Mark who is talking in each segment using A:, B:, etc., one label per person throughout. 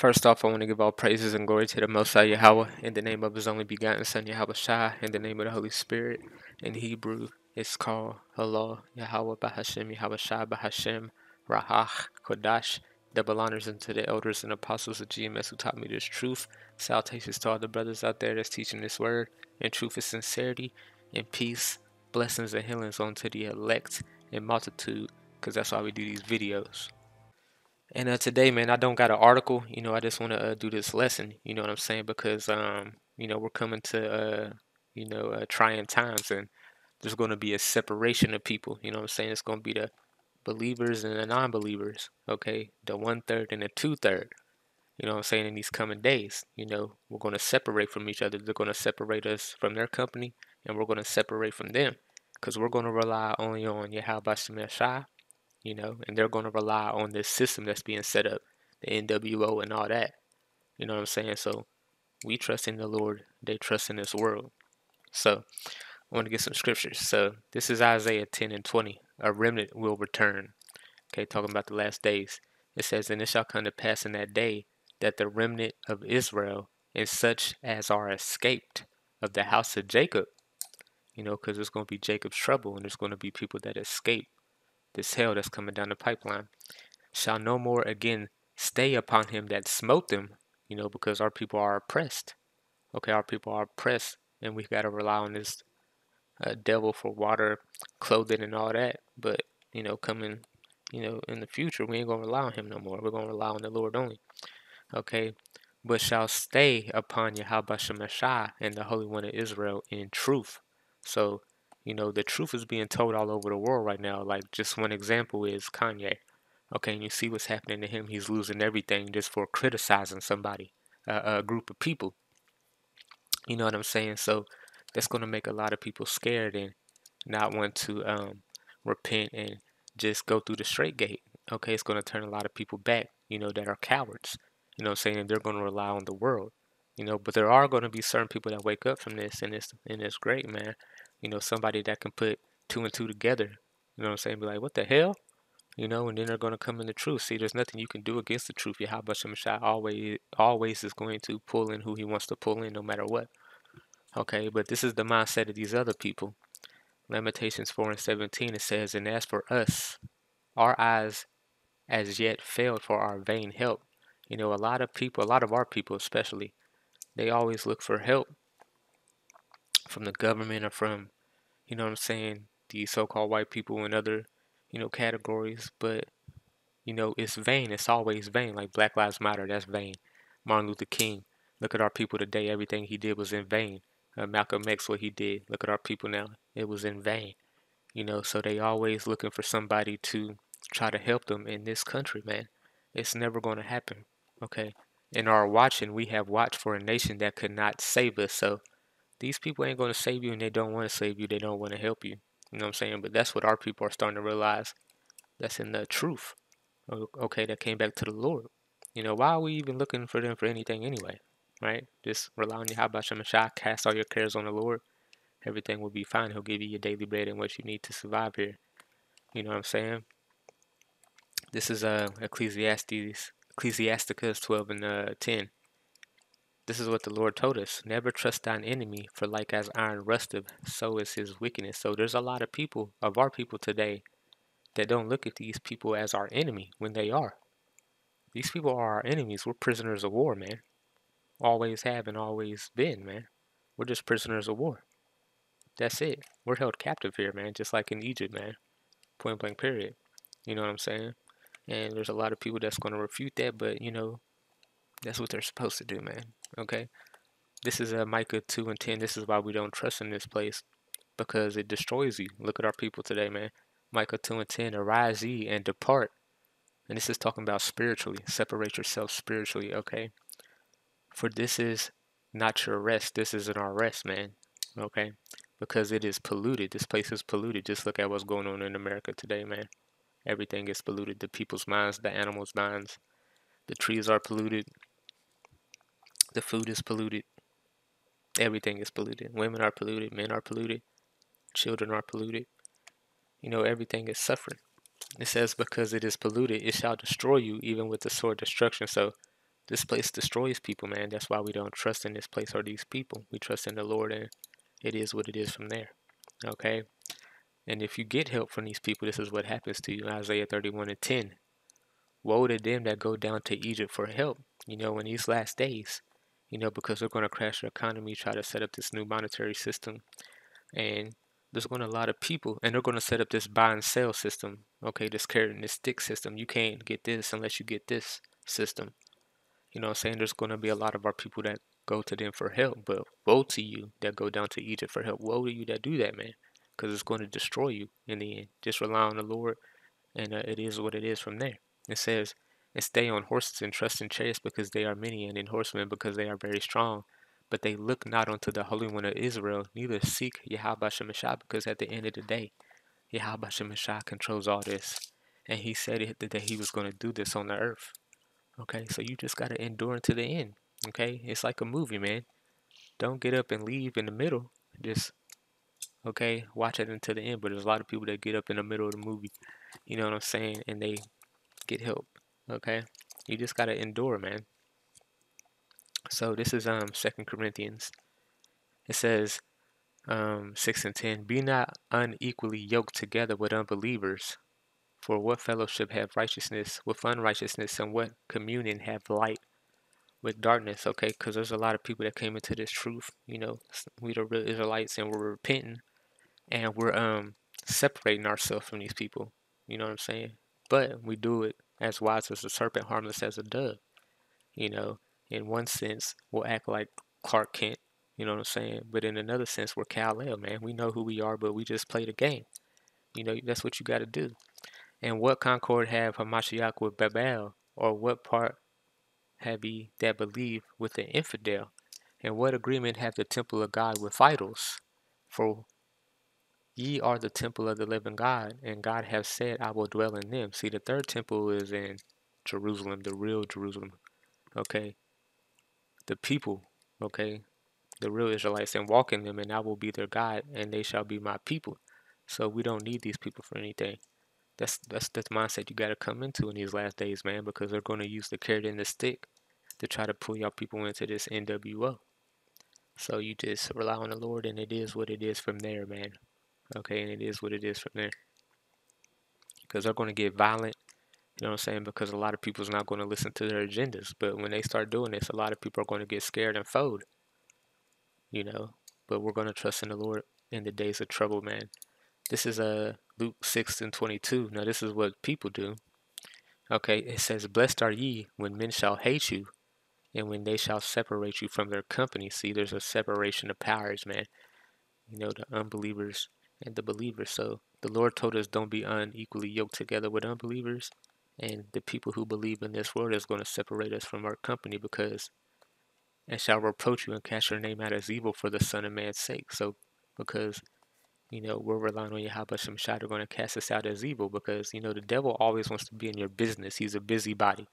A: First off, I want to give all praises and glory to the Most High Yahawah in the name of His only begotten Son YAHAWASHI, in the name of the Holy Spirit. In Hebrew, it's called Allah Yahawah Bahashem Yahawashai Bahashem Rahach Kodash. Double honors unto the elders and apostles of GMS who taught me this truth. Salutations to all the brothers out there that's teaching this word in truth and sincerity, and peace, blessings, and healings unto the elect in multitude, because that's why we do these videos. And today, man, I don't got an article. I just want to do this lesson. You know what I'm saying? Because we're coming to trying times, and there's going to be a separation of people. You know what I'm saying? It's going to be the believers and the non-believers. Okay, the 1/3 and the 2/3. You know what I'm saying? In these coming days, we're going to separate from each other. They're going to separate us from their company, and we're going to separate from them, because we're going to rely only on YAHAWASHI, and they're going to rely on this system that's being set up, the NWO and all that. You know what I'm saying? So we trust in the Lord, they trust in this world. So I want to get some scriptures. So this is Isaiah 10:20. A remnant will return. Okay, talking about the last days. It says, and it shall come to pass in that day that the remnant of Israel and such as are escaped of the house of Jacob, because there's going to be Jacob's trouble, and there's going to be people that escape this hell that's coming down the pipeline, shall no more again stay upon him that smote them, because our people are oppressed. Okay, our people are oppressed, and we got to rely on this devil for water, clothing, and all that. But, coming, in the future, we ain't going to rely on him no more. We're going to rely on the Lord only. Okay, but shall stay upon YAHAWASHI and the Holy One of Israel in truth. So, the truth is being told all over the world right now. Like, just one example is Kanye. Okay, and you see what's happening to him. He's losing everything just for criticizing somebody, a group of people. You know what I'm saying? So that's going to make a lot of people scared and not want to repent and just go through the straight gate. Okay, it's going to turn a lot of people back, that are cowards. You know what I'm saying? They're going to rely on the world. But there are going to be certain people that wake up from this, and it's great, man. Somebody that can put two and two together. You know what I'm saying? Be like, what the hell? And then they're going to come in the truth. See, there's nothing you can do against the truth. Yahweh Shemashai always is going to pull in who he wants to pull in, no matter what. Okay, but this is the mindset of these other people. Lamentations 4:17, it says, and as for us, our eyes as yet failed for our vain help. A lot of people, a lot of our people especially, they always look for help from the government or from, what I'm saying, the so-called white people and other, categories. But, it's vain. It's always vain. Like Black Lives Matter, that's vain. Martin Luther King, look at our people today. Everything he did was in vain. Malcolm X, what he did. Look at our people now. It was in vain. So they always looking for somebody to try to help them in this country, man. It's never going to happen. Okay. In our watching, we have watched for a nation that could not save us. So these people ain't going to save you, and they don't want to save you. They don't want to help you. You know what I'm saying? But that's what our people are starting to realize. That's in the truth. Okay, that came back to the Lord. Why are we even looking for them for anything anyway? Right? Just rely on Yahweh Shemashai, cast all your cares on the Lord. Everything will be fine. He'll give you your daily bread and what you need to survive here. You know what I'm saying? This is Ecclesiasticus 12:10. This is what the Lord told us. Never trust thine enemy, for like as iron rusteth, so is his wickedness. So there's a lot of people, of our people today, that don't look at these people as our enemy when they are. These people are our enemies. We're prisoners of war, man. Always have and always been, man. We're just prisoners of war. That's it. We're held captive here, man, just like in Egypt, man. Point blank, period. You know what I'm saying? And there's a lot of people that's going to refute that, but, that's what they're supposed to do, man. Okay? This is Micah 2:10. This is why we don't trust in this place, because it destroys you. Look at our people today, man. Micah 2:10. Arise ye and depart. And this is talking about spiritually. Separate yourself spiritually, okay? For this is not your rest. This isn't our rest, man. Okay? Because it is polluted. This place is polluted. Just look at what's going on in America today, man. Everything is polluted. The people's minds, the animals' minds. The trees are polluted. The food is polluted. Everything is polluted. Women are polluted. Men are polluted. Children are polluted. Everything is suffering. It says, because it is polluted, it shall destroy you, even with the sword destruction. So This place destroys people, man. That's why we don't trust in this place or these people. We trust in the Lord, and it is what it is from there. Okay? And if you get help from these people, this is what happens to you. Isaiah 31:10. Woe to them that go down to Egypt for help, in these last days, because they're going to crash the economy, try to set up this new monetary system. And there's going to a lot of people, and they're going to set up this buy and sell system. Okay, this carrot and this stick system. You can't get this unless you get this system. You know what I'm saying? There's going to be a lot of our people that go to them for help, but woe to you that go down to Egypt for help. Woe to you that do that, man, because it's going to destroy you in the end. Just rely on the Lord, and it is what it is from there. It says, and stay on horses and trust in chariots because they are many, and in horsemen because they are very strong. But they look not unto the Holy One of Israel, neither seek YAHAWASHI, because at the end of the day, YAHAWASHI controls all this. And he said it that he was going to do this on the earth. Okay, so you just got to endure until the end. Okay, it's like a movie, man. Don't get up and leave in the middle. Just, okay, watch it until the end. But there's a lot of people that get up in the middle of the movie, you know what I'm saying, and they get help. Okay, you just got to endure, man. So this is 2 Corinthians. It says 6:10, be not unequally yoked together with unbelievers. For what fellowship have righteousness with unrighteousness, and what communion have light with darkness? Okay, because there's a lot of people that came into this truth. We the real Israelites, and we're repenting, and we're separating ourselves from these people. You know what I'm saying? But we do it as wise as a serpent, harmless as a dove. In one sense, we'll act like Clark Kent. You know what I'm saying? But in another sense, we're Kal-El, man. We know who we are, but we just play the game. That's what you got to do. And what concord have Hamashiach with Babel, or what part have ye that believe with the infidel? And what agreement have the temple of God with idols? For ye are the temple of the living God, and God hath said, I will dwell in them. See, the third temple is in Jerusalem, the real Jerusalem. Okay, the people. Okay, the real Israelites, and walk in them, and I will be their God, and they shall be my people. So we don't need these people for anything. That's the mindset you got to come into in these last days, man, because they're going to use the carrot and the stick to try to pull y'all people into this NWO. So you just rely on the Lord, and it is what it is from there, man. Okay, and it is what it is from there. Because they're going to get violent, you know what I'm saying? Because a lot of people's not going to listen to their agendas. But when they start doing this, a lot of people are going to get scared and fold, But we're going to trust in the Lord in the days of trouble, man. This is Luke 6:22. Now this is what people do. Okay, it says, blessed are ye when men shall hate you, and when they shall separate you from their company. See, there's a separation of powers, man. The unbelievers and the believers. So the Lord told us don't be unequally yoked together with unbelievers. And the people who believe in this world is going to separate us from our company, because and shall reproach you and cast your name out as evil for the Son of Man's sake. So because we're relying on Yahweh Shemshai, they're going to cast us out as evil, because the devil always wants to be in your business. He's a busybody.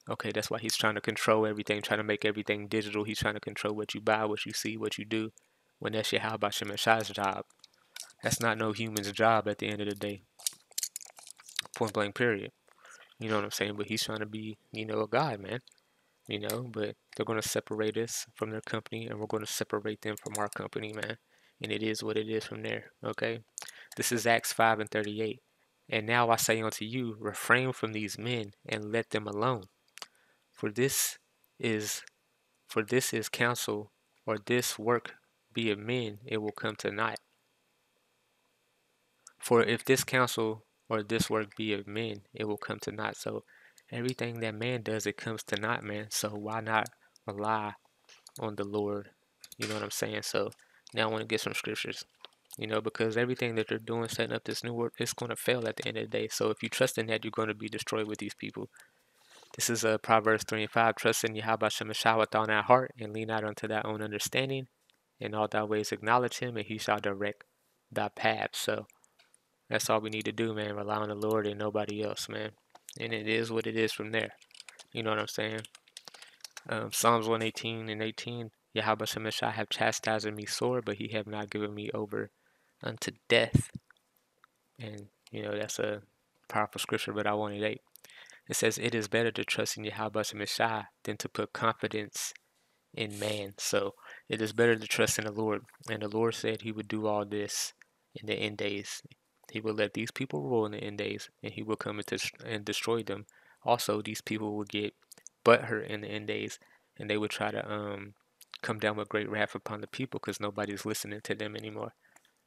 A: Okay, that's why he's trying to control everything, trying to make everything digital. He's trying to control what you buy, what you see, what you do, when that's Yahweh Shemshai's job. That's not no human's job at the end of the day. Point blank, period. You know what I'm saying? But he's trying to be, a God, man. But they're going to separate us from their company, and we're going to separate them from our company, man. And it is what it is from there, okay? This is Acts 5:38. And now I say unto you, refrain from these men, and let them alone. For this is counsel, or this work be of men, it will come to naught. For if this counsel or this work be of men, it will come to naught. So everything that man does, it comes to naught, man. So why not rely on the Lord? You know what I'm saying? So now I want to get some scriptures, because everything that they're doing, setting up this new work, it's going to fail at the end of the day. So if you trust in that, you're going to be destroyed with these people. This is Proverbs 3:5. Trust in Yahweh Shemashah with all thy heart, and lean not unto thy own understanding. In all thy ways acknowledge him, and he shall direct thy paths. So that's all we need to do, man. Rely on the Lord and nobody else, man. And it is what it is from there. You know what I'm saying? Psalms 118:18. Yahweh Shemashah have chastised me sore, but he have not given me over unto death. And, that's a powerful scripture, but I wanted 8. It says, it is better to trust in YAHAWASHI than to put confidence in man. So it is better to trust in the Lord. And the Lord said he would do all this in the end days. He will let these people rule in the end days, and he will come and destroy them. Also, these people will get butthurt in the end days, and they will try to come down with great wrath upon the people because nobody's listening to them anymore.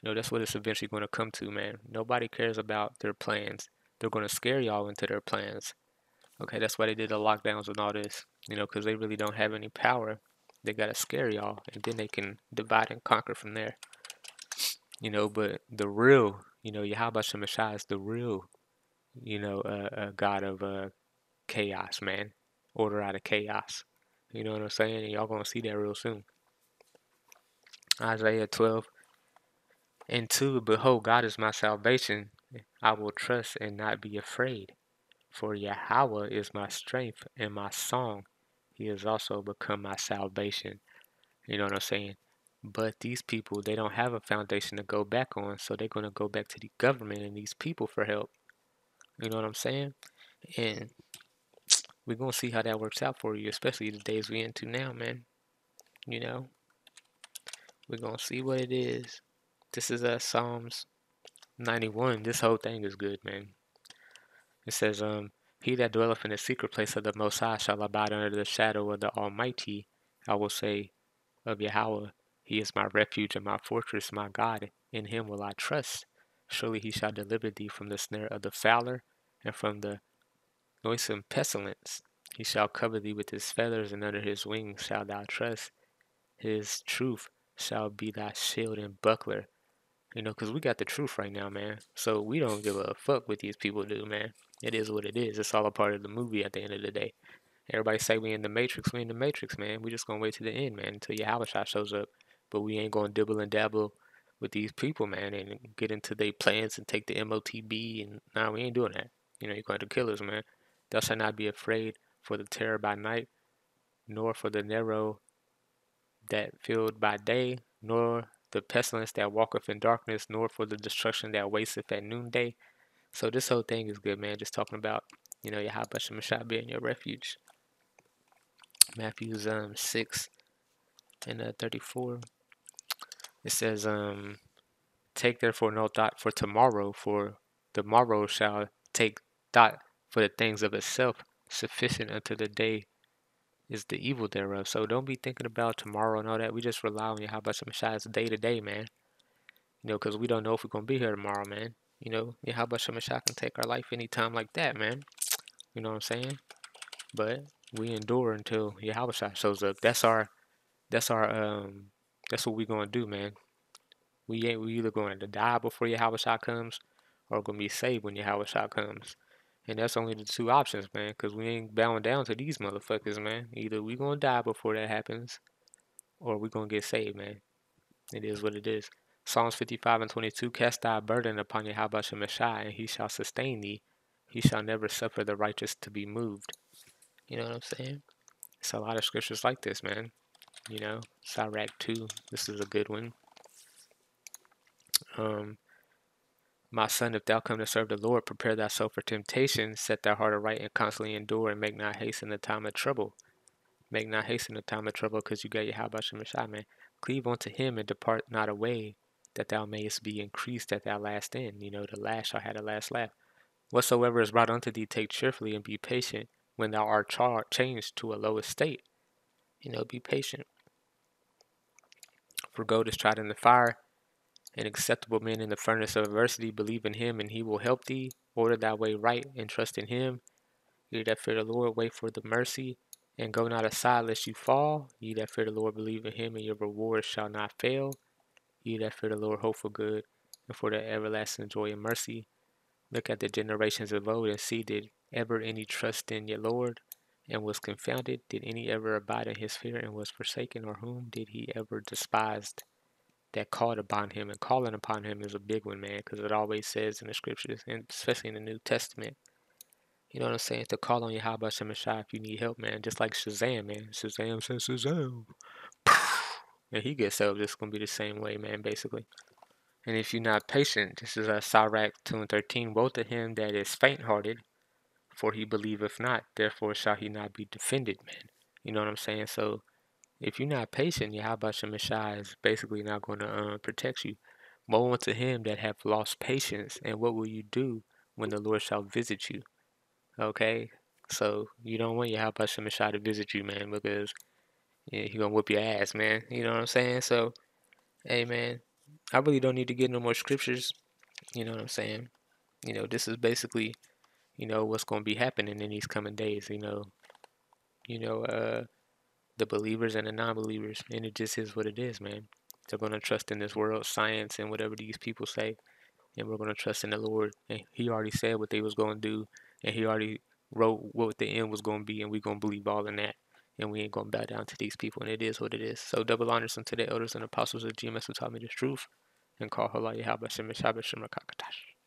A: You know, that's what it's eventually going to come to, man. Nobody cares about their plans. They're going to scare y'all into their plans. Okay, that's why they did the lockdowns and all this, you know, because they really don't have any power. They got to scare y'all, and then they can divide and conquer from there. You know, but the real, you know, YAHAWASHI is the real, you know, God of chaos, man. Order out of chaos. You know what I'm saying? And y'all going to see that real soon. Isaiah 12:2, behold, God is my salvation. I will trust and not be afraid. For Yahweh is my strength and my song. He has also become my salvation. You know what I'm saying? But these people, they don't have a foundation to go back on, so they're going to go back to the government and these people for help. You know what I'm saying? And we're going to see how that works out for you, especially the days we into now, man. You know, we're going to see what it is. This is Psalms 91. This whole thing is good, man. It says, he that dwelleth in the secret place of the Most High shall abide under the shadow of the Almighty. I will say of Yahweh, he is my refuge and my fortress, my God. In him will I trust. Surely he shall deliver thee from the snare of the fowler and from the noisome pestilence. He shall cover thee with his feathers, and under his wings shalt thou trust. His truth shall be thy shield and buckler. You know, because we got the truth right now, man. So we don't give a fuck what these people do, man. It is what it is. It's all a part of the movie at the end of the day. Everybody say we in the Matrix. We in the Matrix, man. We just gonna wait to the end, man, until Yahawashai shows up. But we ain't gonna dibble and dabble with these people, man, and get into their plans and take the MOTB. And nah, we ain't doing that. You know, you're going to kill us, man. Thou shalt not be afraid for the terror by night, nor for the narrow that filled by day, nor the pestilence that walketh in darkness, nor for the destruction that wasteth at noonday. So this whole thing is good, man. Just talking about, you know, Yahawashai being your refuge. Matthew's 6:34. It says, take therefore no thought for tomorrow, for the morrow shall take thought for the things of itself. Sufficient unto the day is the evil thereof. So don't be thinking about tomorrow and all that. We just rely on Yahawashai day to day, man. You know, because we don't know if we're going to be here tomorrow, man. You know, Yahawashai can take our life anytime like that, man. You know what I'm saying? But we endure until Yahawashai shows up. That's what we're gonna do, man. We either going to die before Yahawashai comes, or gonna be saved when Yahawashai comes. And that's only the two options, man, because we ain't bowing down to these motherfuckers, man. Either we gonna die before that happens, or we gonna get saved, man. It is what it is. Psalms 55:22, cast thy burden upon Yahawashai, and he shall sustain thee. He shall never suffer the righteous to be moved. You know what I'm saying? It's a lot of scriptures like this, man. You know, Sirach 2, this is a good one. My son, if thou come to serve the Lord, prepare thyself for temptation, set thy heart aright and constantly endure, and make not haste in the time of trouble. Make not haste in the time of trouble, because you got Yahawashai, man. Cleave unto him and depart not away, that thou mayest be increased at thy last end. You know, the last shall have the last laugh. Whatsoever is brought unto thee, take cheerfully, and be patient when thou art changed to a low estate. You know, be patient. For gold is tried in the fire, and acceptable men in the furnace of adversity. Believe in him, and he will help thee. Order thy way right, and trust in him. Ye that fear the Lord, wait for the mercy, and go not aside lest you fall. Ye that fear the Lord, believe in him, and your reward shall not fail. Ye that fear the Lord, hope for good, and for the everlasting joy and mercy. Look at the generations of old, and see, did ever any trust in your Lord, and was confounded? Did any ever abide in his fear, and was forsaken? Or whom did he ever despise that called upon him? And calling upon him is a big one, man, because it always says in the scriptures, and especially in the New Testament, you know what I'm saying, to call on Yahawashai if you need help, man. Just like Shazam, man. Shazam says Shazam. And he gets help. It's going to be the same way, man, basically. And if you're not patient, this is Sirach 2:13. Woe to him that is faint-hearted, For he believeth not, therefore shall he not be defended, man. You know what I'm saying? So if you're not patient, Yahweh Shemashai is basically not going to protect you. Woe unto him that have lost patience, and what will you do when the Lord shall visit you? Okay? So you don't want Yahweh Shemashai to visit you, man, because yeah, he gonna whoop your ass, man. You know what I'm saying? So, hey, man, I really don't need to get no more scriptures. You know what I'm saying? This is basically, what's gonna be happening in these coming days. You know, the believers and the non-believers, and it just is what it is, man. They're gonna trust in this world, science, and whatever these people say, and we're gonna trust in the Lord. And He already said what they was gonna do, and He already wrote what the end was gonna be, and we gonna believe all in that. And we ain't gonna bow down to these people, and it is what it is. So double honors unto the elders and apostles of GMS who taught me this truth, and call Holy YAHAWASHI.